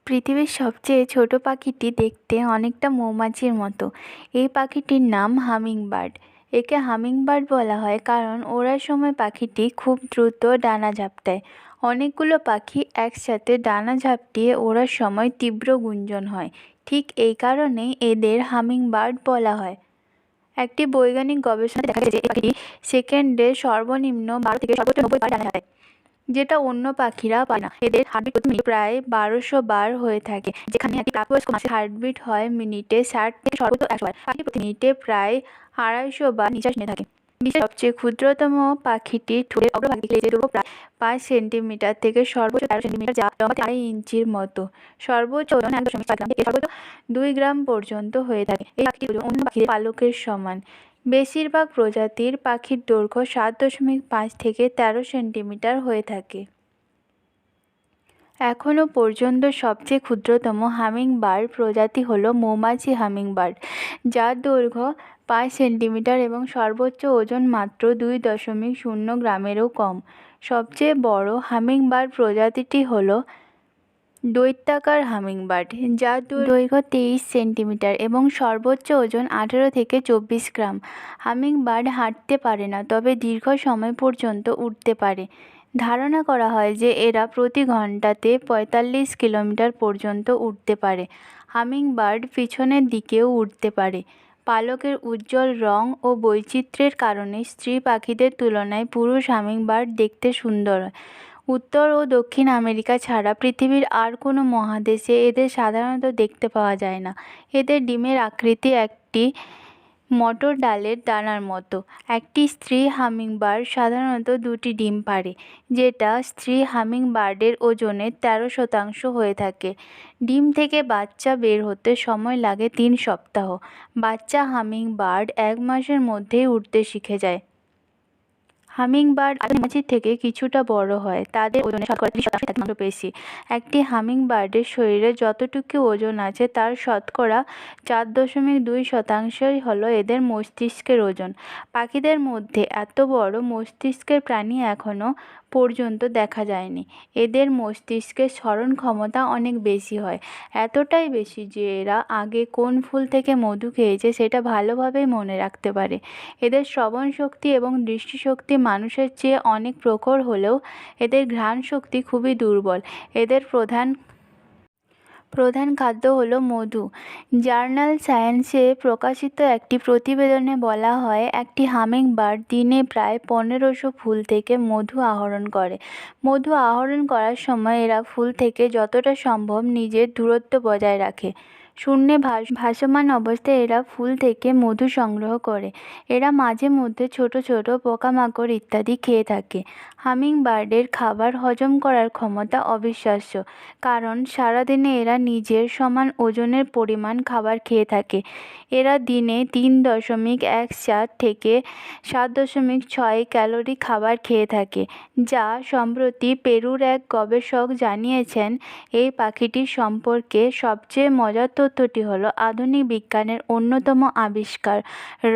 পৃথিবীর সবচেয়ে ছোট পাখিটি দেখতে অনেকটা মৌমাছির মতো। এই পাখিটির নাম হামিংবার্ড। একে হামিংবার্ড বলা হয় কারণ ওড়ার সময় পাখিটি খুব দ্রুত ডানা ঝাপটায়। অনেকগুলো পাখি একসাথে ডানা ঝাপটিয়ে ওড়ার সময় তীব্র গুঞ্জন হয়। ঠিক এই কারণেই এদের হামিংবার্ড বলা হয়। একটি বৈজ্ঞানিক গবেষণায় দেখা গেছে এই পাখিটি সেকেন্ডে সর্বনিম্ন 12 থেকে সর্বোচ্চ 90 বার ডানা ঝাপটায়, যেটা অন্য পাখিরা পায় না। এদের হার্টবিট প্রতি মিনিটে প্রায় 1200 বার হয়ে থাকে, যেখানে একটি প্রাপ্তবয়স্ক মাছের হার্টবিট হয় মিনিটে 60 থেকে সর্বোচ্চ 100 বার। পাখি প্রতি মিনিটে প্রায় 250 বার নিঃশ্বাস নিয়ে থাকে। বিশ্বের সবচেয়ে ক্ষুদ্রতম পাখিটির ঠোঁটের অগ্রভাগ দেখলে এর দৈর্ঘ্য প্রায় 5 সেন্টিমিটার থেকে সর্বোচ্চ 13 সেন্টিমিটার, যা লম্বাতে 2.5 ইঞ্চির মতো। সর্বোচ্চ ওজন 1.5 গ্রাম থেকে সর্বোচ্চ 2 গ্রাম পর্যন্ত হয়ে থাকে। এই পাখিটির ওজন অন্য পাখিদের পালকের সমান। বেশিরভাগ প্রজাতির পাখির দৈর্ঘ্য 7.5 থেকে 13 সেন্টিমিটার হয়ে থাকে। এখনও পর্যন্ত সবচেয়ে ক্ষুদ্রতম হামিংবার্ড প্রজাতি হলো মৌমাছি হামিংবার্ড, যার দৈর্ঘ্য 5 সেন্টিমিটার এবং সর্বোচ্চ ওজন মাত্র 2.0 গ্রামেরও কম। সবচেয়ে বড় হামিংবার্ড প্রজাতিটি হলো দৈত্যাকার হামিংবার্ড, যার দৈর্ঘ্য 23 সেন্টিমিটার এবং সর্বোচ্চ ওজন 18 থেকে 24 গ্রাম। হামিংবার্ড হাঁটতে পারে না, তবে দীর্ঘ সময় পর্যন্ত উড়তে পারে। ধারণা করা হয় যে এরা প্রতি ঘন্টাতে 45 কিলোমিটার পর্যন্ত উড়তে পারে। হামিংবার্ড পিছনের দিকেও উড়তে পারে। পালকের উজ্জ্বল রং ও বৈচিত্র্যের কারণে স্ত্রী পাখিদের তুলনায় পুরুষ হামিংবার্ড দেখতে সুন্দর হয়। উত্তর ও দক্ষিণ আমেরিকা ছাড়া পৃথিবীর আর কোনো মহাদেশে এদের সাধারণত দেখতে পাওয়া যায় না। এদের ডিমের আকৃতি একটি মটর ডালের দানার মতো। একটি স্ত্রী হামিংবার্ড সাধারণত 2টি ডিম পাড়ে, যেটা স্ত্রী হামিংবার্ডের ওজনের 13% হয়ে থাকে। ডিম থেকে বাচ্চা বের হতে সময় লাগে 3 সপ্তাহ। বাচ্চা হামিংবার্ড 1 মাসের মধ্যেই উড়তে শিখে যায়। হামিংবার্ড মৌমাছির থেকে কিছুটা বড় হয়। তাদের ওজনের শতকরা 30% থাকে মাংসপেশি। একটি হামিংবার্ডের শরীরে যতটুকু ওজন আছে তার শতকরা 4.2% হলো এদের মস্তিষ্কের ওজন। পাখিদের মধ্যে এত বড় মস্তিষ্কের প্রাণী এখনও পর্যন্ত দেখা যায়নি। এদের মস্তিষ্কের স্মরণ ক্ষমতা অনেক বেশি হয়, এতটাই বেশি যে এরা আগে কোন ফুল থেকে মধু খেয়েছে সেটা ভালোভাবেই মনে রাখতে পারে। এদের শ্রবণ শক্তি এবং দৃষ্টিশক্তি মানুষের চেয়ে অনেক প্রখর হলেও এদের ঘ্রাণ শক্তি খুবই দুর্বল। এদের প্রধান খাদ্য হলো মধু। জার্নাল সায়েন্সে প্রকাশিত একটি প্রতিবেদনে বলা হয়, একটি হামিংবার্ড দিনে প্রায় 1500 ফুল থেকে মধু আহরণ করে। মধু আহরণ করার সময় এরা ফুল থেকে যতটা সম্ভব নিজের দূরত্ব বজায় রাখে। শূন্যে ভাসমান অবস্থায় এরা ফুল থেকে মধু সংগ্রহ করে। এরা মাঝে মধ্যে ছোট ছোট পোকামাকড় ইত্যাদি খেয়ে থাকে। হামিংবার্ডের খাবার হজম করার ক্ষমতা অবিশ্বাস্য, কারণ সারাদিনে এরা নিজের সমান ওজনের পরিমাণ খাবার খেয়ে থাকে। এরা দিনে 3.14 থেকে 7.6 ক্যালোরি খাবার খেয়ে থাকে, যা সম্প্রতি পেরুর এক গবেষক জানিয়েছেন। এই পাখিটির সম্পর্কে সবচেয়ে মজার তথ্যটি হলো আধুনিক বিজ্ঞানের অন্যতম আবিষ্কার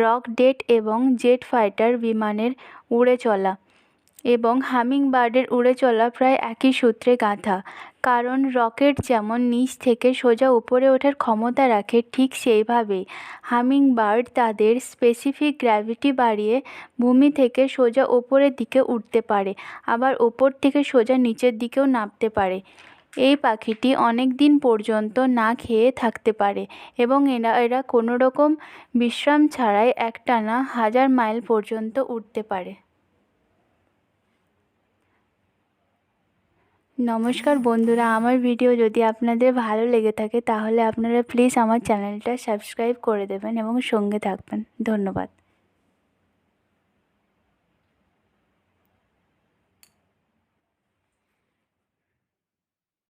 রকেট এবং জেট ফাইটার বিমানের উড়ে চলা এবং হামিংবার্ডের উড়ে চলা প্রায় একই সূত্রে গাঁথা। কারণ রকেট যেমন নিচ থেকে সোজা উপরে ওঠার ক্ষমতা রাখে, ঠিক সেইভাবেই হামিংবার্ড তাদের স্পেসিফিক গ্র্যাভিটি বাড়িয়ে ভূমি থেকে সোজা ওপরের দিকে উঠতে পারে, আবার ওপর থেকে সোজা নিচের দিকেও নামতে পারে। এই পাখিটি অনেক দিন পর্যন্ত না খেয়ে থাকতে পারে এবং এরা কোনো রকম বিশ্রাম ছাড়াই একটানা 1000 মাইল পর্যন্ত উড়তে পারে। নমস্কার বন্ধুরা, আমার ভিডিও যদি আপনাদের ভালো লেগে থাকে তাহলে আপনারা প্লিজ আমার চ্যানেলটা সাবস্ক্রাইব করে দেবেন এবং সঙ্গে থাকবেন। ধন্যবাদ।